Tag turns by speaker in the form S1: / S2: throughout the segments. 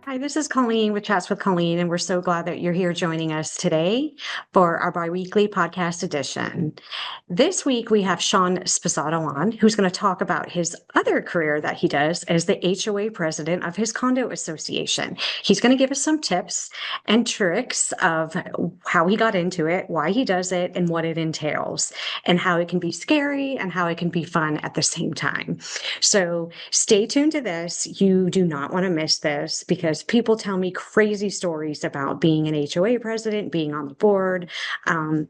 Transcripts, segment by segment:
S1: Hi, this is Colleen with Chats with Colleen, and we're so glad that you're here joining us today for our biweekly podcast edition. This week, we have Sean Sposato on, who's going to talk about his other career that he does as the HOA president of his condo association. He's going to give us some tips and tricks of how he got into it, why he does it, and what it entails, and how it can be scary and how it can be fun at the same time. So stay tuned to this. You do not want to miss this because people tell me crazy stories about being an HOA president, being on the board.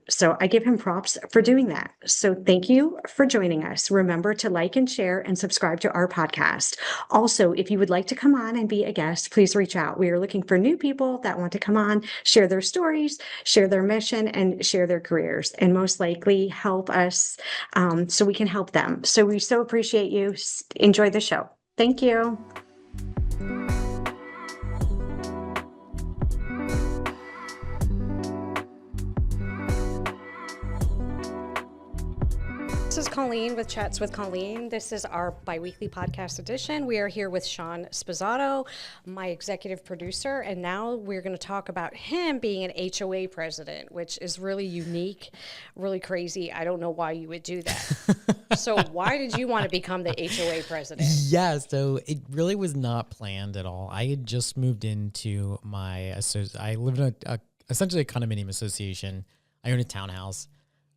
S1: So I give him props for doing that. So thank you for joining us. Remember to like and share and subscribe to our podcast. Also, if you would like to come on and be a guest, please reach out. We are looking for new people that want to come on, share their stories, share their mission, and share their careers, and most likely help us so we can help them. So we so appreciate you. Enjoy the show. Thank you. This is Colleen with Chats with Colleen. This is our biweekly podcast edition. We are here with Sean Sposato, my executive producer, and now we're going to talk about him being an HOA president, which is really unique, really crazy. I don't know why you would do that. So why did you want to become the HOA president?
S2: Yeah, so it really was not planned at all. I had just moved into I live in essentially a condominium association. I own a townhouse.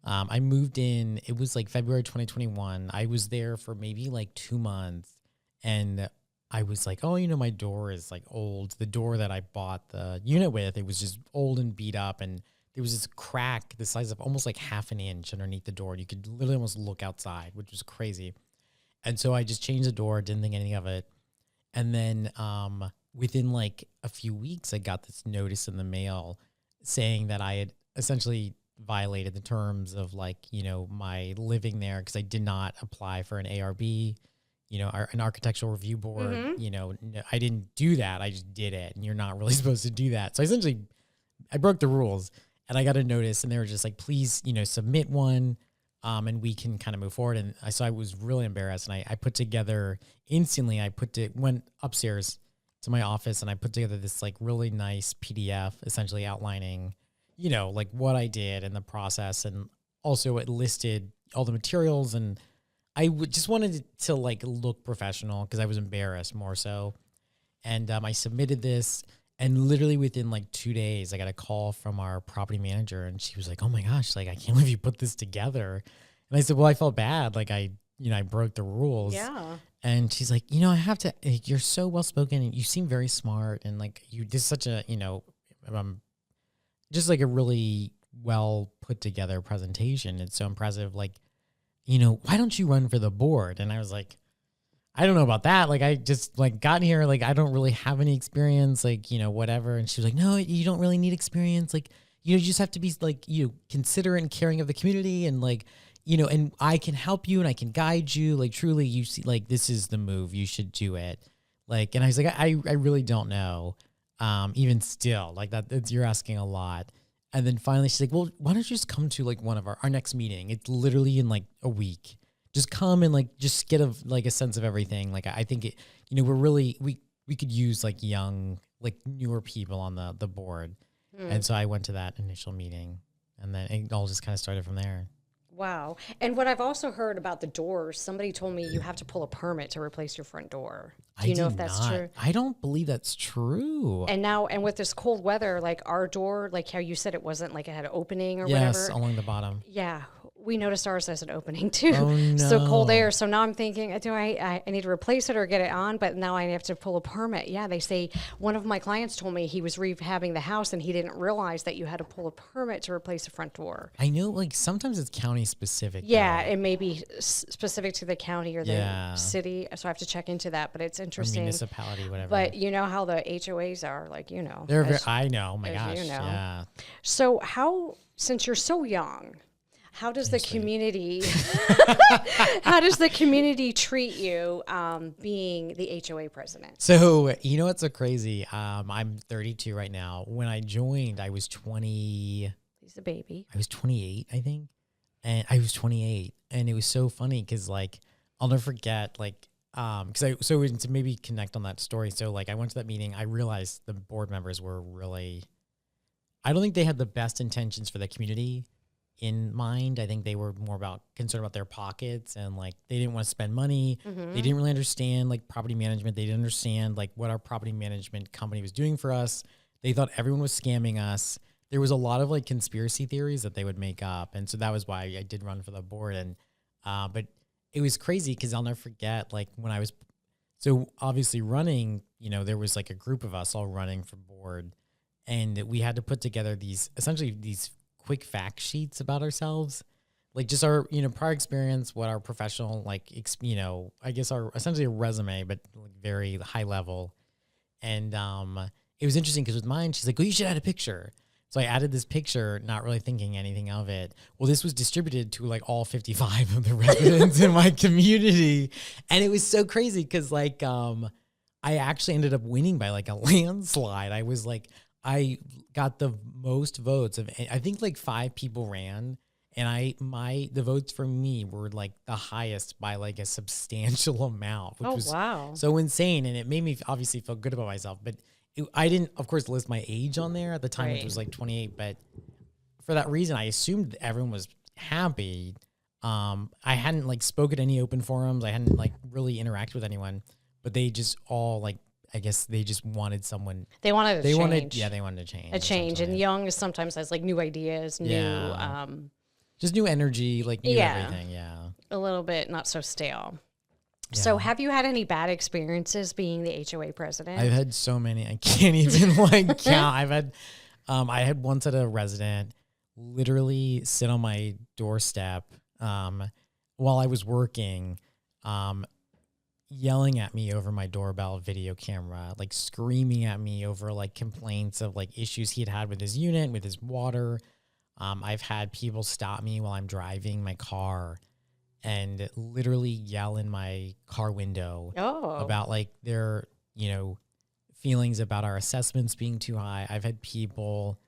S2: I moved in, it was like February 2021. I was there for maybe like 2 months, and I was like, oh, my door is like old. The door that I bought the unit with, it was just old and beat up, and there was this crack the size of almost like half an inch underneath the door. You could literally almost look outside, which was crazy. And so I just changed the door, didn't think anything of it. And then within like a few weeks, I got this notice in the mail saying that I had essentially violated the terms of my living there because I did not apply for an ARB, an architectural review board.
S1: Mm-hmm.
S2: I didn't do that. I just did it, and you're not really supposed to do that. So essentially, I broke the rules, and I got a notice, and they were just like, please, submit one, and we can kind of move forward. And so I was really embarrassed, and I put together instantly. Went upstairs to my office, and I put together this like really nice PDF, essentially outlining like what I did in the process. And also it listed all the materials, and I just wanted it to like look professional because I was embarrassed more so. And I submitted this, and literally within like 2 days, I got a call from our property manager, and she was like, oh my gosh, like, I can't believe you put this together. And I said, well, I felt bad. Like I broke the rules.
S1: Yeah.
S2: And she's like, I have to, you're so well-spoken, and you seem very smart. And like, this is such a, just like a really well put together presentation. It's so impressive. Like, why don't you run for the board? And I was like, I don't know about that. Like, I just like got here. Like, I don't really have any experience, like, whatever. And she was like, no, you don't really need experience. Like, you just have to be like, considerate and caring of the community. And like, and I can help you and I can guide you. Like, truly, you see, like, this is the move. You should do it. Like, and I was like, I really don't know. Even still, like that, you're asking a lot. And then finally she's like, well, why don't you just come to like one of our next meeting? It's literally in like a week. Just come and like, just get a sense of everything. Like, I think it, we're really, we could use like young, like newer people on the board. And so I went to that initial meeting, and then it all just kind of started from there.
S1: Wow. And what I've also heard about the doors, somebody told me you have to pull a permit to replace your front door. Do you know if that's true?
S2: I don't believe that's true.
S1: And with this cold weather, like our door, like how you said it wasn't like it had an opening or whatever.
S2: Yes, along the bottom.
S1: Yeah. We noticed ours has an opening too.
S2: Oh, no.
S1: So cold air. So now I'm thinking, do I need to replace it or get it on? But now I have to pull a permit. Yeah, they say one of my clients told me he was rehabbing the house and he didn't realize that you had to pull a permit to replace the front door.
S2: I know, like sometimes it's county specific.
S1: Yeah,
S2: though.
S1: it may be specific to the county or the city. So I have to check into that. But it's interesting.
S2: Or municipality, whatever.
S1: But you know how the HOAs are, like,
S2: I know. Oh my gosh. Yeah.
S1: So since you're so young, how does the community treat you being the HOA president?
S2: So, what's so crazy? I'm 32 right now. When I joined, I was 20.
S1: He's a baby.
S2: I was 28, I think. And I was 28. And it was so funny because, like, I'll never forget, like, to maybe connect on that story. So like I went to that meeting, I realized the board members were really, I don't think they had the best intentions for the community in mind. I think they were more concerned about their pockets, and like they didn't want to spend money.
S1: Mm-hmm.
S2: They didn't really understand like property management. They didn't understand like what our property management company was doing for us. They thought everyone was scamming us. There was a lot of like conspiracy theories that they would make up. And so that was why I did run for the board. And, but it was crazy because I'll never forget, like when I was, so obviously running, you know, there was like a group of us all running for board, and we had to put together essentially these quick fact sheets about ourselves, like just our, you know, prior experience, what our professional, like, you know, I guess our essentially a resume, but like very high level. And, it was interesting because with mine, she's like, oh, you should add a picture. So I added this picture, not really thinking anything of it. Well, this was distributed to like all 55 of the residents in my community. And it was so crazy because like I actually ended up winning by like a landslide. I got the most votes of, I think like 5 people ran. And the votes for me were like the highest by like a substantial amount, which was so insane. And it made me obviously feel good about myself, but I didn't, of course, list my age on there at the time, which was like 28. But for that reason, I assumed everyone was happy. I hadn't like spoke at any open forums. I hadn't like really interacted with anyone, but they just all like, I guess they just wanted someone.
S1: They wanted to change.
S2: They wanted to change.
S1: A change. And young sometimes has like new ideas, new,
S2: just new energy, like new everything. Yeah.
S1: A little bit not so stale. So have you had any bad experiences being the HOA president?
S2: I've had so many. I can't even like count. I had once had a resident literally sit on my doorstep while I was working, yelling at me over my doorbell video camera, like screaming at me over like complaints of like issues he had with his unit, with his water. I've had people stop me while I'm driving my car and literally yell in my car window about like their, you know, feelings about our assessments being too high. I've had people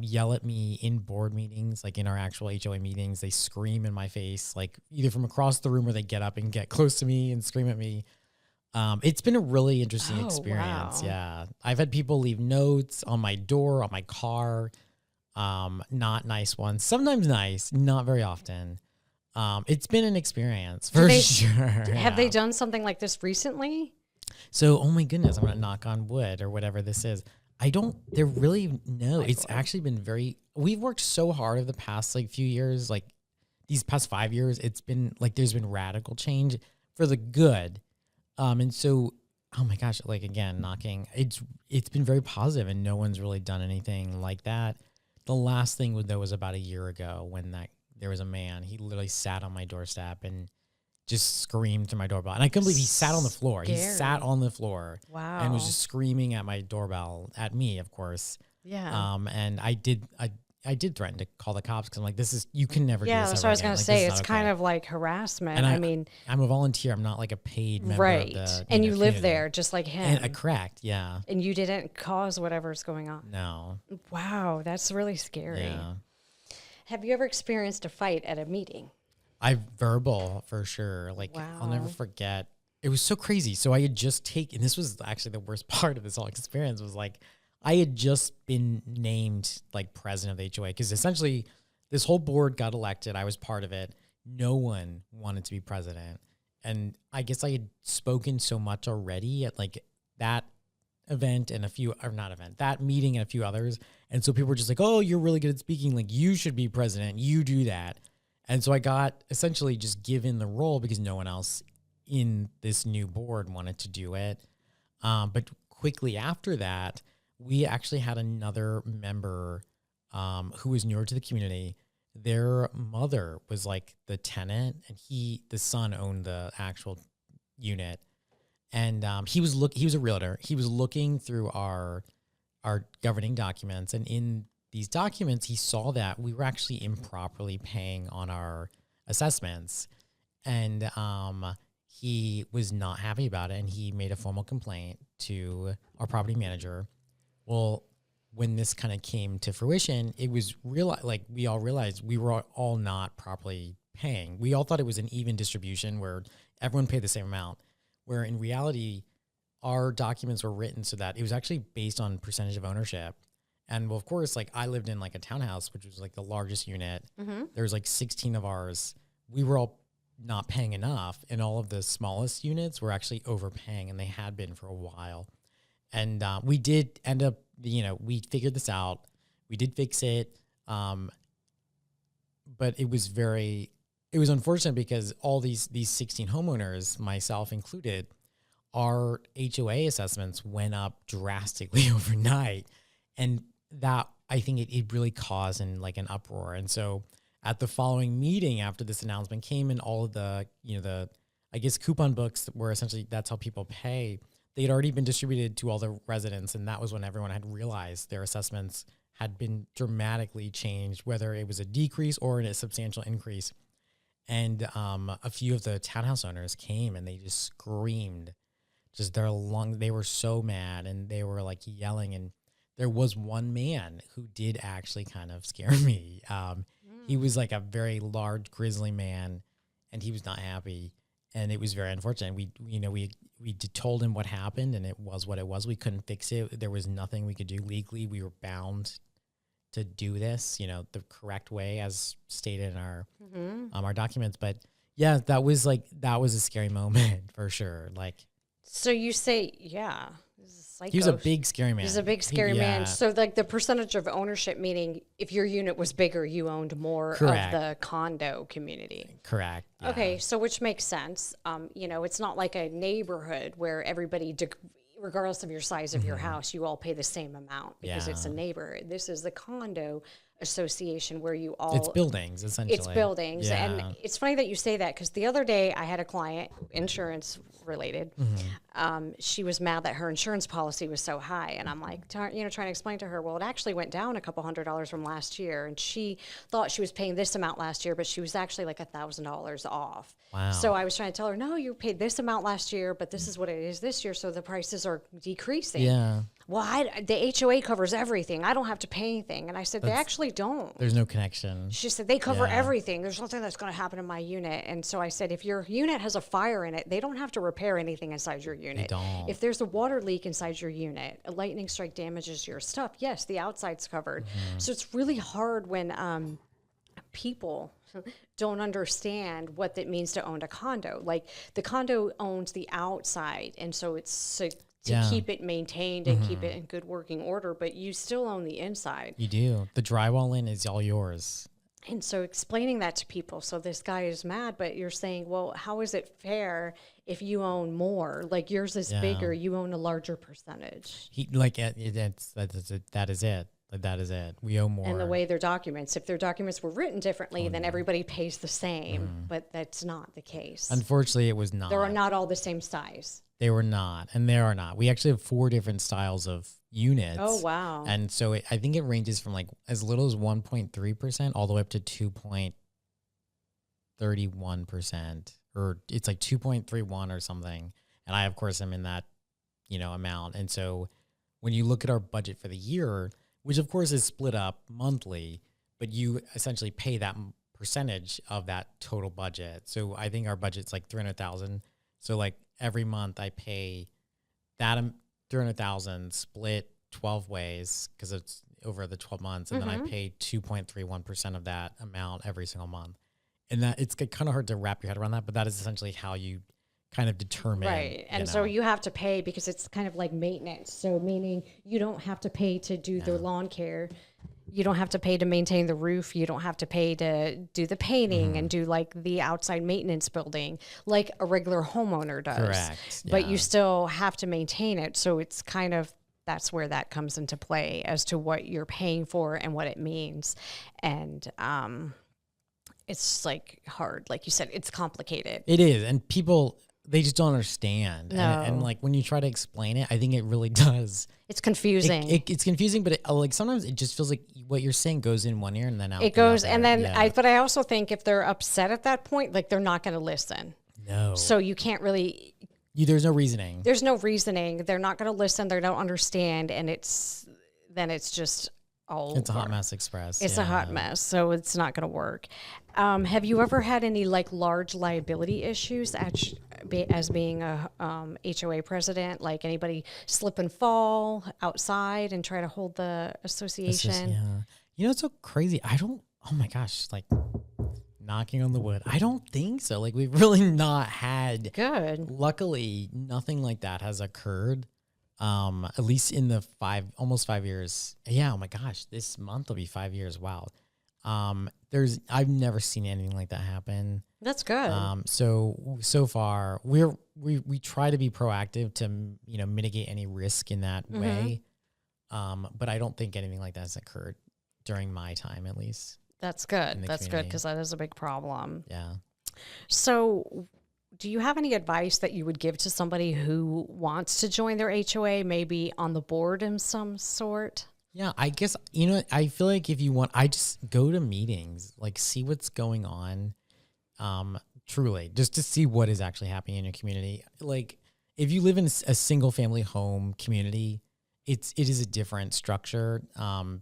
S2: yell at me in board meetings, like in our actual HOA meetings. They scream in my face, like either from across the room or they get up and get close to me and scream at me. It's been a really interesting experience. Wow. Yeah. I've had people leave notes on my door, on my car, not nice ones, sometimes nice, not very often. It's been an experience for sure.
S1: Have they done something like this recently?
S2: So, oh my goodness, I'm going to knock on wood or whatever this is. They're really, no, it's actually been we've worked so hard over the past like few years, like these past 5 years, it's been like, there's been radical change for the good. And so, oh my gosh, like again, it's been very positive and no one's really done anything like that. The last thing was about a year ago when there was a man, he literally sat on my doorstep and just screamed through my doorbell. And I couldn't believe he sat on the floor. Scary. He sat on the floor.
S1: Wow.
S2: And was just screaming at my doorbell, at me, of course.
S1: Yeah.
S2: And I did threaten to call the cops because I'm like, you can never do this.
S1: Yeah, that's what I was going to say. It's kind of like harassment.
S2: And
S1: I mean,
S2: I'm a volunteer. I'm not like a paid member of the
S1: and you live
S2: community.
S1: there just like him.
S2: And correct, yeah.
S1: And you didn't cause whatever's going on.
S2: No.
S1: Wow, that's really scary.
S2: Yeah.
S1: Have you ever experienced a fight at a meeting?
S2: Verbal for sure. Like I'll never forget. It was so crazy. So I had just taken, this was actually the worst part of this whole experience, was like, I had just been named like president of the HOA because essentially this whole board got elected. I was part of it. No one wanted to be president. And I guess I had spoken so much already at like that event and that meeting and a few others. And so people were just like, oh, you're really good at speaking. Like you should be president. You do that. And so I got essentially just given the role because no one else in this new board wanted to do it. But quickly after that, we actually had another member who was newer to the community. Their mother was like the tenant and the son owned the actual unit. And he was a realtor. He was looking through our governing documents, and in these documents, he saw that we were actually improperly paying on our assessments, and he was not happy about it, and he made a formal complaint to our property manager. Well, when this kind of came to fruition, it was we all realized we were all not properly paying. We all thought it was an even distribution where everyone paid the same amount. where in reality, our documents were written so that it was actually based on percentage of ownership. And well, of course, like I lived in like a townhouse, which was like the largest unit. There was like 16 of ours. We were all not paying enough, and all of the smallest units were actually overpaying, and they had been for a while. And we did end up, we figured this out. We did fix it. But it was unfortunate because all these 16 homeowners, myself included, our HOA assessments went up drastically overnight. And that, I think it really caused an uproar. And so at the following meeting after this announcement came in, all of the, I guess coupon books were essentially, that's how people pay. They had already been distributed to all the residents. And that was when everyone had realized their assessments had been dramatically changed, whether it was a decrease or a substantial increase. And a few of the townhouse owners came and they just screamed. They were so mad, and they were like yelling. And there was one man who did actually kind of scare me. He was like a very large, grizzly man, and he was not happy. And it was very unfortunate. We told him what happened, and it was what it was. We couldn't fix it. There was nothing we could do legally. We were bound to do this, the correct way as stated in our documents. But yeah, that was a scary moment for sure. Like,
S1: so you say, yeah,
S2: he was a big scary man.
S1: He's a big scary man. So like the percentage of ownership, meaning if your unit was bigger, you owned more of the condo community.
S2: Correct. Yeah.
S1: Okay. So which makes sense. It's not like a neighborhood where everybody, regardless of your size of your house, you all pay the same amount because it's a neighborhood. This is the condo association where you all...
S2: It's buildings, essentially.
S1: It's buildings.
S2: Yeah.
S1: And it's funny that you say that because the other day I had a client, insurance related. She was mad that her insurance policy was so high. And I'm like, trying to explain to her, well, it actually went down a couple $100s from last year. And she thought she was paying this amount last year, but she was actually like $1,000 off.
S2: Wow.
S1: So I was trying to tell her, no, you paid this amount last year, but this is what it is this year. So the prices are decreasing.
S2: Yeah.
S1: Well, the HOA covers everything. I don't have to pay anything. And I said, they actually don't.
S2: There's no connection.
S1: She said, they cover everything. There's nothing that's going to happen in my unit. And so I said, if your unit has a fire in it, they don't have to repair anything inside your unit.
S2: They don't.
S1: If there's a water leak inside your unit, a lightning strike damages your stuff. Yes, the outside's covered. So it's really hard when people don't understand what it means to own a condo. Like the condo owns the outside. And so it's to keep it maintained and keep it in good working order, but you still own the inside.
S2: You do. The drywall in is all yours.
S1: And so explaining that to people, so this guy is mad, but you're saying, well, how is it fair if you own more? Like yours is bigger, you own a larger percentage.
S2: That is it. Like that is it. We owe more.
S1: And the way their documents, if their documents were written differently, then everybody pays the same, but that's not the case.
S2: Unfortunately, it was not.
S1: They are not all the same size.
S2: They were not, and they are not. We actually have 4 different styles of units.
S1: Oh, wow.
S2: And so I think it ranges from like as little as 1.3% all the way up to 2.31%, or it's like 2.31 or something. And I, of course, am in that, amount. And so when you look at our budget for the year, which of course is split up monthly, but you essentially pay that percentage of that total budget. So I think our budget's like $300,000. So like every month I pay that $300,000 split 12 ways because it's over the 12 months. And then I pay 2.31% of that amount every single month. And that it's kind of hard to wrap your head around that, but that is essentially how you kind of determine.
S1: Right. And so you have to pay because it's kind of like maintenance. So meaning you don't have to pay to do the lawn care. You don't have to pay to maintain the roof. You don't have to pay to do the painting and do like the outside maintenance building like a regular homeowner does.
S2: Correct.
S1: But you still have to maintain it. So it's kind of, that's where that comes into play as to what you're paying for and what it means. And it's like hard. Like you said, it's complicated.
S2: It is. And people, they just don't understand.
S1: No.
S2: And like when you try to explain it, I think it really does.
S1: It's confusing.
S2: It's confusing, but like sometimes it just feels like what you're saying goes in one ear and then out.
S1: It goes, and then but I also think if they're upset at that point, like they're not going to listen.
S2: No.
S1: So you can't really.
S2: There's no reasoning.
S1: There's no reasoning. They're not going to listen. They don't understand, and it's just all.
S2: It's a hot mess express.
S1: It's a hot mess, so it's not going to work. Have you ever had any like large liability issues as being a HOA president? Like anybody slip and fall outside and try to hold the association?
S2: Yeah. You know, it's so crazy. Oh my gosh, like knocking on the wood. I don't think so. Like we've really not had,
S1: Good.
S2: luckily, nothing like that has occurred. At least in the almost 5 years. Yeah. Oh my gosh, this month will be 5 years. Wow. I've never seen anything like that happen.
S1: That's good.
S2: So far we try to be proactive to, mitigate any risk in that way. But I don't think anything like that has occurred during my time, at least.
S1: That's good. That's good,
S2: community.
S1: because that is a big problem.
S2: Yeah.
S1: So, do you have any advice that you would give to somebody who wants to join their HOA, maybe on the board in some sort?
S2: Yeah, I guess, I feel like if you want, I just go to meetings, like see what's going on, truly, just to see what is actually happening in your community. Like if you live in a single family home community, it is a different structure,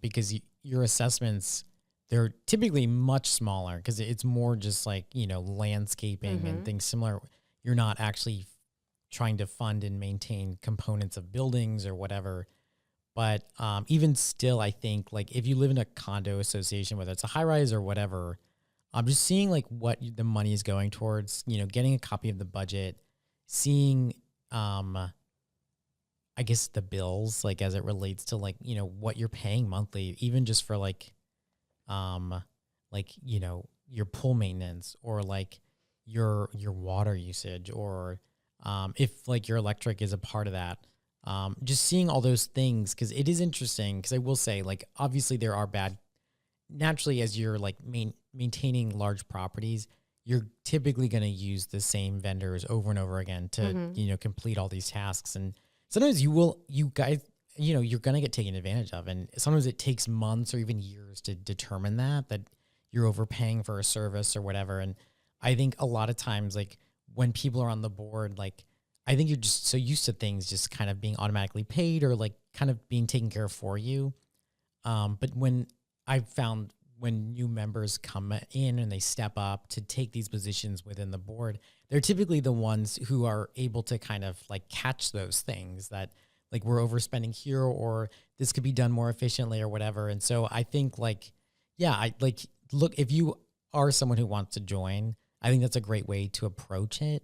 S2: because your assessments, they're typically much smaller because it's more just like, landscaping and things similar. You're not actually trying to fund and maintain components of buildings or whatever. But even still, I think like if you live in a condo association, whether it's a high rise or whatever, I'm just seeing like what the money is going towards, getting a copy of the budget, seeing, I guess the bills, like as it relates to like, what you're paying monthly, even just for like, your pool maintenance or like your water usage, or if like your electric is a part of that. Just seeing all those things, because it is interesting, because I will say, like, obviously there are naturally, as you're like maintaining large properties, you're typically going to use the same vendors over and over again to, complete all these tasks. And sometimes you're going to get taken advantage of. And sometimes it takes months or even years to determine that you're overpaying for a service or whatever. And I think a lot of times, like when people are on the board, like, I think you're just so used to things just kind of being automatically paid or like kind of being taken care of for you. But when I've found when new members come in and they step up to take these positions within the board, they're typically the ones who are able to kind of like catch those things that like we're overspending here, or this could be done more efficiently or whatever. And so I think like, yeah, look, if you are someone who wants to join, I think that's a great way to approach it.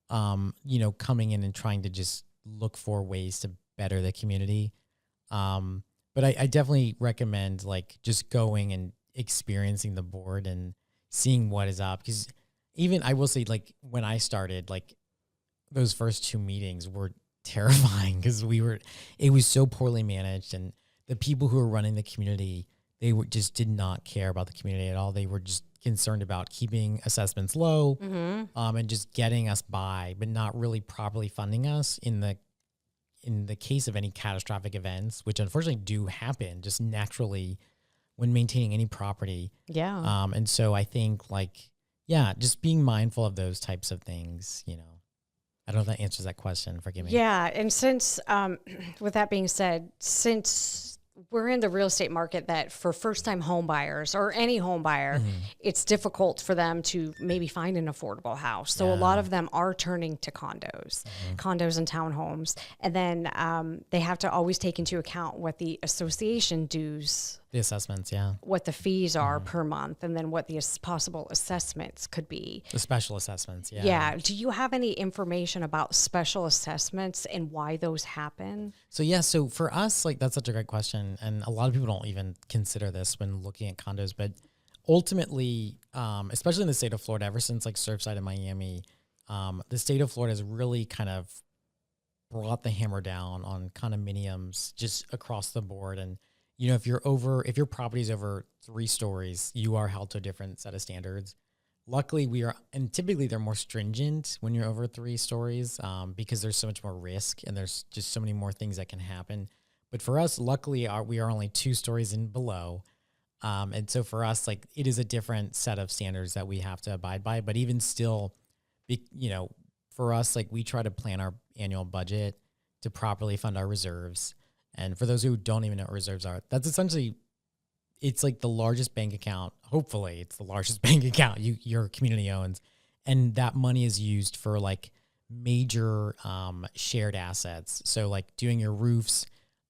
S2: Coming in and trying to just look for ways to better the community. But I definitely recommend like just going and experiencing the board and seeing what is up. Because even I will say, like when I started, like those first 2 meetings were terrifying because it was so poorly managed, and the people who were running the community, just did not care about the community at all. They were just concerned about keeping assessments low, and just getting us by, but not really properly funding us in the case of any catastrophic events, which unfortunately do happen just naturally when maintaining any property.
S1: Yeah.
S2: And so I think like, yeah, just being mindful of those types of things, I don't know if that answers that question. Forgive me.
S1: Yeah. And since, with that being said, since we're in the real estate market that for first-time home buyers or any home buyer, it's difficult for them to maybe find an affordable house. So a lot of them are turning to condos and townhomes. And then they have to always take into account what the association dues,
S2: The assessments, yeah.
S1: what the fees are per month, and then what the possible assessments could be.
S2: The special assessments, yeah.
S1: Yeah. Do you have any information about special assessments and why those happen?
S2: So for us, like that's such a great question. And a lot of people don't even consider this when looking at condos. But ultimately, especially in the state of Florida, ever since like Surfside and Miami, the state of Florida has really kind of brought the hammer down on condominiums just across the board. And if your property is over 3 stories, you are held to a different set of standards. Luckily, and typically they're more stringent when you're over 3 stories, because there's so much more risk and there's just so many more things that can happen. But for us, luckily, we are only 2 stories and below. And so for us, like it is a different set of standards that we have to abide by. But even still, for us, like we try to plan our annual budget to properly fund our reserves. And for those who don't even know what reserves are, that's essentially, it's like the largest bank account. Hopefully it's the largest bank account your community owns. And that money is used for like major shared assets. So like doing your roofs,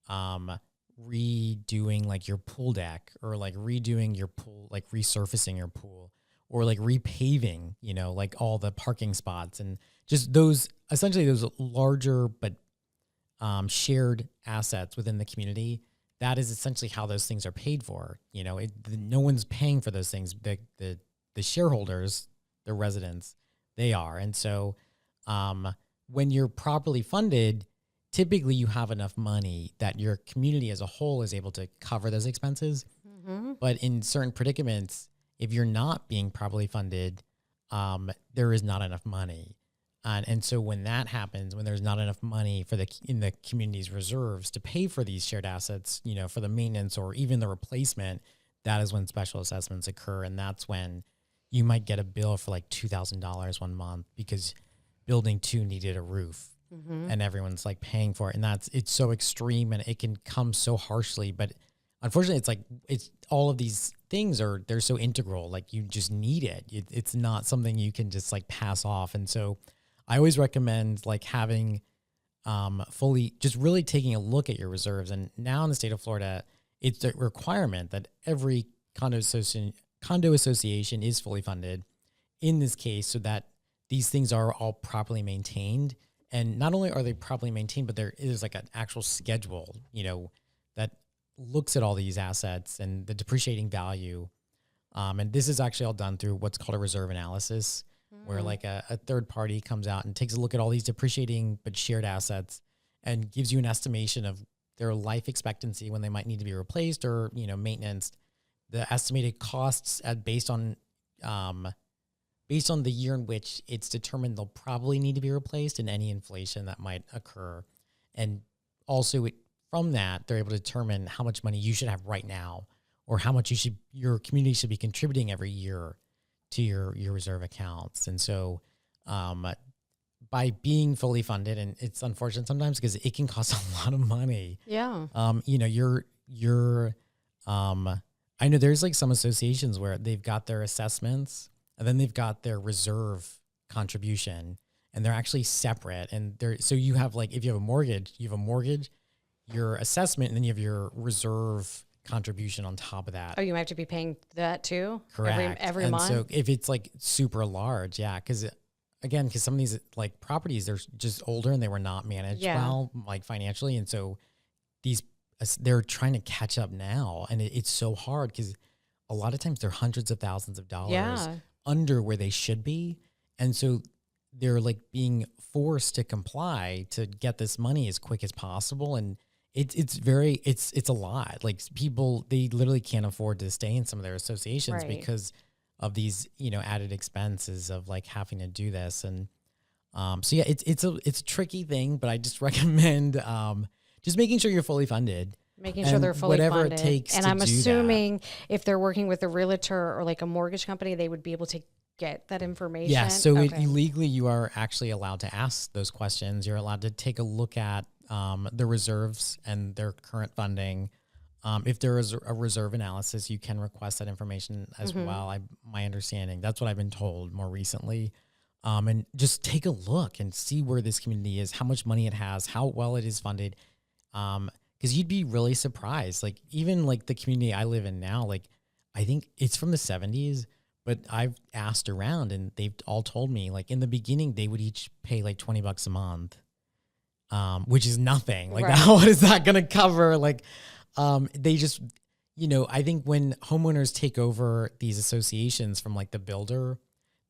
S2: redoing like your pool deck, or like redoing your pool, like resurfacing your pool, or like repaving, like all the parking spots, and just those, essentially those larger but shared assets within the community. That is essentially how those things are paid for. No one's paying for those things. The shareholders, the residents, they are. And so when you're properly funded, typically you have enough money that your community as a whole is able to cover those expenses. Mm-hmm. But in certain predicaments, if you're not being properly funded, there is not enough money. And so when that happens, when there's not enough money in the community's reserves to pay for these shared assets, for the maintenance or even the replacement, that is when special assessments occur. And that's when you might get a bill for like $2,000 one month because building 2 needed a roof. Mm-hmm. And everyone's like paying for it. And it's so extreme, and it can come so harshly. But unfortunately, it's all of these things they're so integral. Like you just need it. It's not something you can just like pass off. And so I always recommend like having just really taking a look at your reserves. And now in the state of Florida, it's a requirement that every condo association is fully funded in this case, so that these things are all properly maintained. And not only are they properly maintained, but there is like an actual schedule, that looks at all these assets and the depreciating value. And this is actually all done through what's called a reserve analysis, where like a third party comes out and takes a look at all these depreciating but shared assets and gives you an estimation of their life expectancy when they might need to be replaced or, maintenance, the estimated costs based on the year in which it's determined they'll probably need to be replaced, and any inflation that might occur. And also from that, they're able to determine how much money you should have right now, or how much your community should be contributing every year to your reserve accounts. And so by being fully funded, and it's unfortunate sometimes because it can cost a lot of money.
S1: Yeah.
S2: I know there's like some associations where they've got their assessments and then they've got their reserve contribution, and they're actually separate. And so you have like, if you have a mortgage, your assessment, and then you have your reserve contribution on top of that.
S1: Oh, you might have to be paying that too?
S2: Correct.
S1: Every
S2: and
S1: month?
S2: So if it's like super large, yeah, because some of these like properties, they're just older and they were not managed well, like financially. And so they're trying to catch up now. And it's so hard because a lot of times they're hundreds of thousands of dollars under where they should be. And so they're like being forced to comply to get this money as quick as possible. And it's a lot. Like people, they literally can't afford to stay in some of their associations because of these, added expenses of like having to do this. And so yeah, it's a tricky thing, but I just recommend just making sure you're fully funded.
S1: Making sure they're fully
S2: whatever
S1: funded.
S2: It takes.
S1: And
S2: to
S1: I'm
S2: do
S1: assuming
S2: that.
S1: if they're working with a realtor or like a mortgage company, they would be able to get that information.
S2: Yeah. So legally, you are actually allowed to ask those questions. You're allowed to take a look at the reserves and their current funding. If there is a reserve analysis, you can request that information as well. My understanding, that's what I've been told more recently. And just take a look and see where this community is, how much money it has, how well it is funded. Because you'd be really surprised. Like even like the community I live in now, like I think it's from the 70s, but I've asked around and they've all told me like in the beginning they would each pay like $20 a month, which is nothing. Like what is that going to cover? Like they just, I think when homeowners take over these associations from like the builder,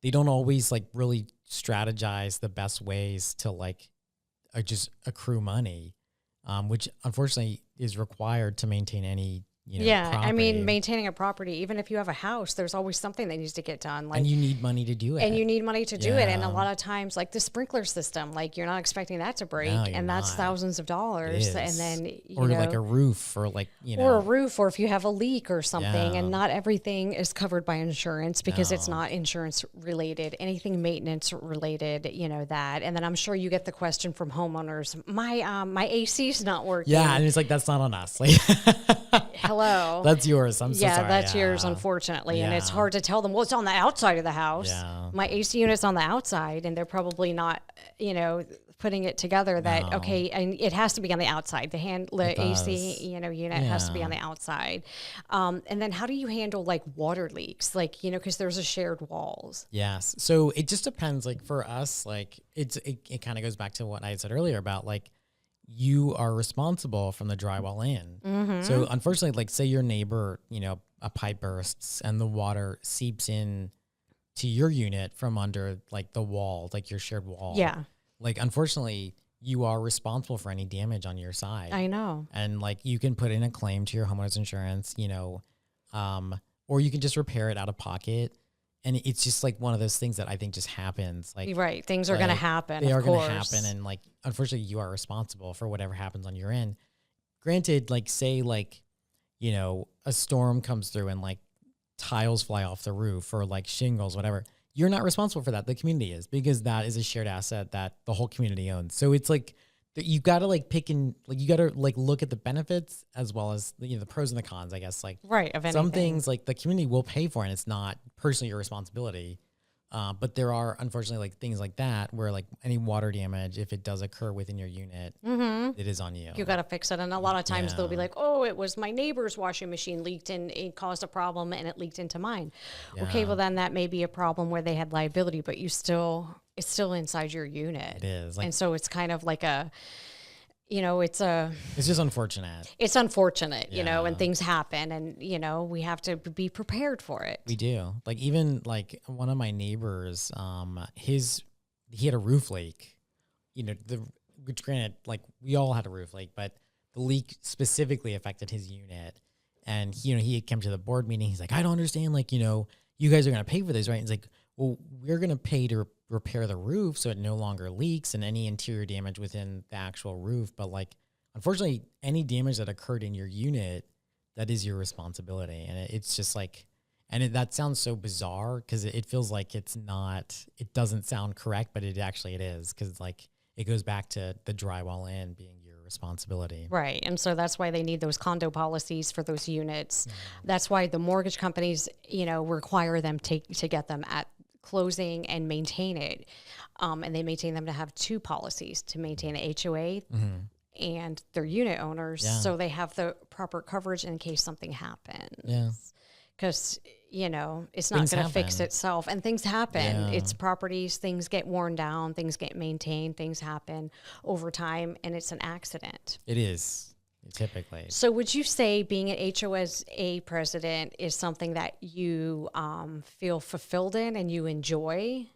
S2: they don't always like really strategize the best ways to like just accrue money. Which unfortunately is required to maintain any, property.
S1: I mean, maintaining a property, even if you have a house, there's always something that needs to get done. Like,
S2: and you need money to do it.
S1: And you need money to do it. And a lot of times, like the sprinkler system, like you're not expecting that to break, and that's thousands of dollars. And then,
S2: like a roof, or like,
S1: or a roof, or if you have a leak or something, and not everything is covered by insurance because it's not insurance related, anything maintenance related, that. And then I'm sure you get the question from homeowners, my AC's not working.
S2: Yeah. And it's like, that's not on us. Like,
S1: hello.
S2: That's yours. I'm so sorry.
S1: That's yours, unfortunately. And it's hard to tell them, well, it's on the outside of the house.
S2: Yeah.
S1: My AC unit's on the outside, and they're probably not, putting it together that, okay, and it has to be on the outside. The AC, unit has to be on the outside. And then how do you handle like water leaks? Like, because there's a shared walls.
S2: Yes. So it just depends. Like for us, like it kind of goes back to what I said earlier about like, you are responsible from the drywall in.
S1: Mm-hmm.
S2: So unfortunately, like say your neighbor, a pipe bursts and the water seeps in to your unit from under like the wall, like your shared wall.
S1: Yeah.
S2: Like, unfortunately, you are responsible for any damage on your side.
S1: I know.
S2: And like, you can put in a claim to your homeowner's insurance, or you can just repair it out of pocket. And it's just like one of those things that I think just happens. Like,
S1: right. Things are going to happen.
S2: They are
S1: going to
S2: happen. And like, unfortunately, you are responsible for whatever happens on your end. Granted, like say like, a storm comes through and like tiles fly off the roof or like shingles, whatever. You're not responsible for that. The community is, because that is a shared asset that the whole community owns. So it's like you got to like pick and like, you got to like look at the benefits as well as the pros and the cons, I guess. Like
S1: right, of anything.
S2: Some things like the community will pay for, and it's not personally your responsibility. But there are unfortunately like things like that where like any water damage, if it does occur within your unit, it is on you.
S1: You got to fix it. And a lot of times they'll be like, oh, it was my neighbor's washing machine leaked and it caused a problem and it leaked into mine. Yeah. Okay, well then that may be a problem where they had liability, but it's still inside your unit.
S2: It is.
S1: And so it's kind of like it's
S2: just unfortunate.
S1: It's unfortunate, and things happen and, we have to be prepared for it.
S2: We do. Like even like one of my neighbors, he had a roof leak, which granted, like we all had a roof leak, but the leak specifically affected his unit. And, he had come to the board meeting. He's like, I don't understand. Like, you guys are going to pay for this, right? And he's like, well, we're going to pay to repair the roof so it no longer leaks and any interior damage within the actual roof. But like, unfortunately, any damage that occurred in your unit, that is your responsibility. And it's just like, that sounds so bizarre because it feels like it doesn't sound correct, but it is. Because like, it goes back to the drywall in being your responsibility.
S1: Right. And so that's why they need those condo policies for those units. Mm-hmm. That's why the mortgage companies, require them to get them at closing and maintain it. And they maintain them to have two policies, to maintain a HOA and their unit owners. Yeah. So they have the proper coverage in case something happens.
S2: Yeah.
S1: Because, it's not going to fix itself. And things happen. Yeah. It's properties, things get worn down, things get maintained, things happen over time, and it's an accident.
S2: It is, typically.
S1: So would you say being an HOA president is something that you feel fulfilled in and you enjoy?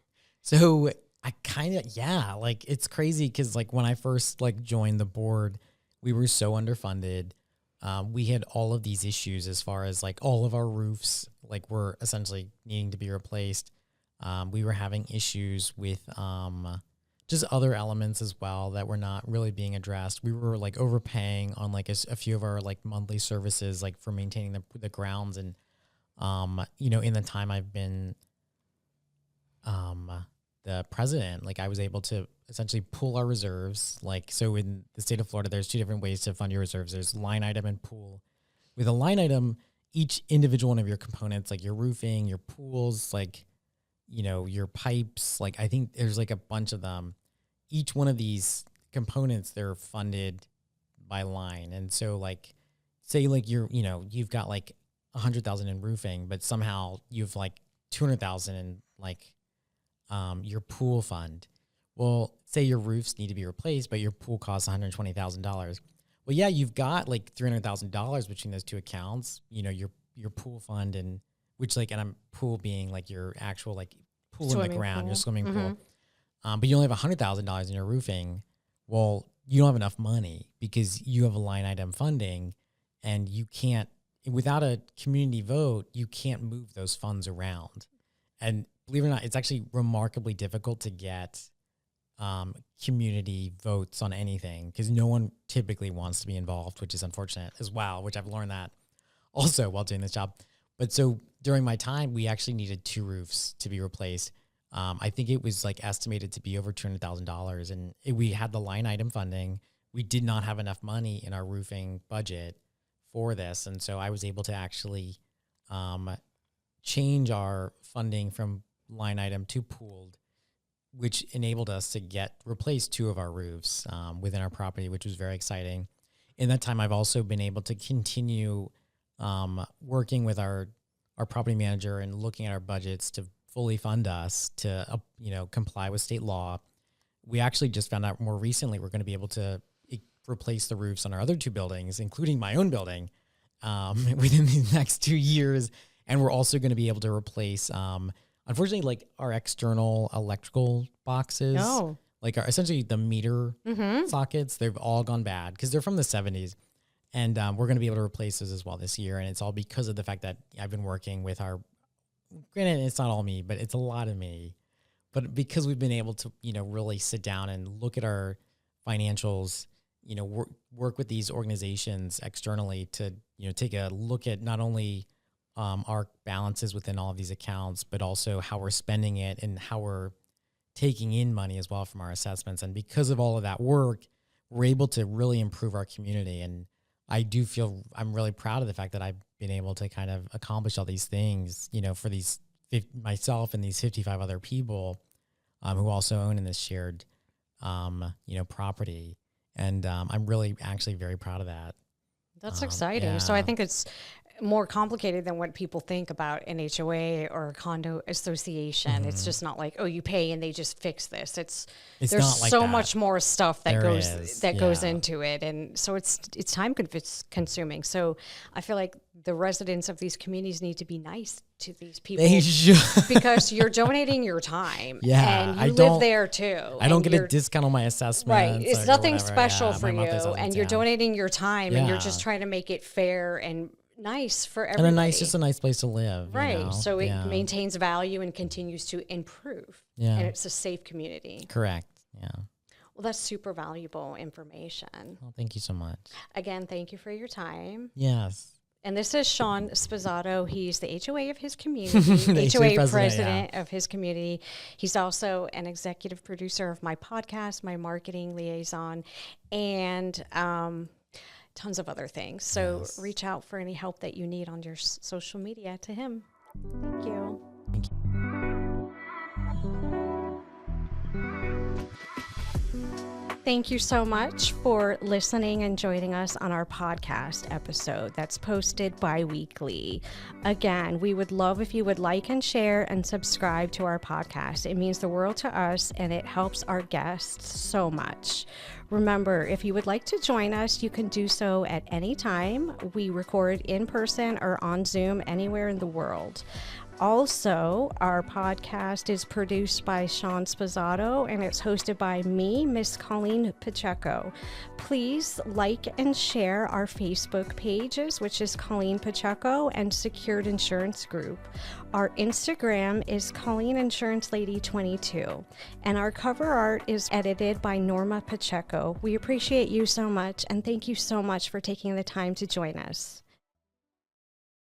S2: So I kind of, like it's crazy because like when I first like joined the board, we were so underfunded. We had all of these issues as far as like all of our roofs like were essentially needing to be replaced. We were having issues with just other elements as well that were not really being addressed. We were like overpaying on like a few of our like monthly services, like for maintaining the grounds. And, in the time I've been the president, like I was able to essentially pool our reserves. Like, so in the state of Florida, there's two different ways to fund your reserves. There's line item and pool. With a line item, each individual one of your components, like your roofing, your pools, like, your pipes, like I think there's like a bunch of them. Each one of these components, they're funded by line. And so like, say like you've got like 100,000 in roofing, but somehow you've like 200,000 in like your pool fund. Well, say your roofs need to be replaced, but your pool costs $120,000. Well, yeah, you've got like $300,000 between those two accounts, your pool fund and I'm pool being like your actual like pool in the ground, your swimming pool. But you only have $100,000 in your roofing. Well, you don't have enough money because you have a line item funding and you can't, without a community vote, you can't move those funds around. And believe it or not, it's actually remarkably difficult to get community votes on anything because no one typically wants to be involved, which is unfortunate as well, which I've learned that also while doing this job. But so during my time, we actually needed 2 roofs to be replaced. I think it was like estimated to be over $200,000 and we had the line item funding. We did not have enough money in our roofing budget for this. And so I was able to actually change our funding from line item to pooled, which enabled us to replace 2 of our roofs within our property, which was very exciting. In that time, I've also been able to continue working with our property manager and looking at our budgets to fully fund us to comply with state law. We actually just found out more recently we're going to be able to replace the roofs on our other 2 buildings, including my own building, within the next 2 years. And we're also going to be able to replace, unfortunately, like our external electrical boxes, like essentially the meter sockets. They've all gone bad because they're from the 70s. And we're going to be able to replace those as well this year. And it's all because of the fact that I've been working with granted, it's not all me, but it's a lot of me. But because we've been able to, really sit down and look at our financials, work with these organizations externally to, take a look at not only our balances within all of these accounts, but also how we're spending it and how we're taking in money as well from our assessments. And because of all of that work, we're able to really improve our community. And I do feel I'm really proud of the fact that I've been able to kind of accomplish all these things, for myself and these 55 other people who also own in this shared, property. And I'm really actually very proud of that.
S1: That's exciting. Yeah. So I think it's more complicated than what people think about an HOA or a condo association. It's just not like, oh, you pay and they just fix this. There's not like so much more stuff that goes into it. And so it's time consuming. So I feel like the residents of these communities need to be nice to these people. They should. Because you're donating your time.
S2: Yeah.
S1: And you live there too.
S2: I don't get a discount on my assessment.
S1: Right. It's nothing special for you. And you're donating your time and you're just trying to make it fair and nice for everybody.
S2: And just a nice place to live.
S1: Right. So it maintains value and continues to improve. Yeah. And it's a safe community.
S2: Correct. Yeah.
S1: Well, that's super valuable information.
S2: Well, thank you so much.
S1: Again, thank you for your time.
S2: Yes.
S1: And this is Sean Sposato. He's the HOA of his community, HOA president of his community. He's also an executive producer of my podcast, my marketing liaison, and tons of other things. So reach out for any help that you need on your social media to him. Thank you.
S2: Thank you.
S1: Thank you so much for listening and joining us on our podcast episode that's posted bi-weekly. Again, we would love if you would like and share and subscribe to our podcast. It means the world to us and it helps our guests so much. Remember, if you would like to join us, you can do so at any time. We record in person or on Zoom anywhere in the world. Also, our podcast is produced by Sean Sposato and it's hosted by me, Miss Colleen Pacheco. Please like and share our Facebook pages, which is Colleen Pacheco and Secured Insurance Group. Our Instagram is Colleen Insurance Lady 22, and our cover art is edited by Norma Pacheco. We appreciate you so much, and thank you so much for taking the time to join us.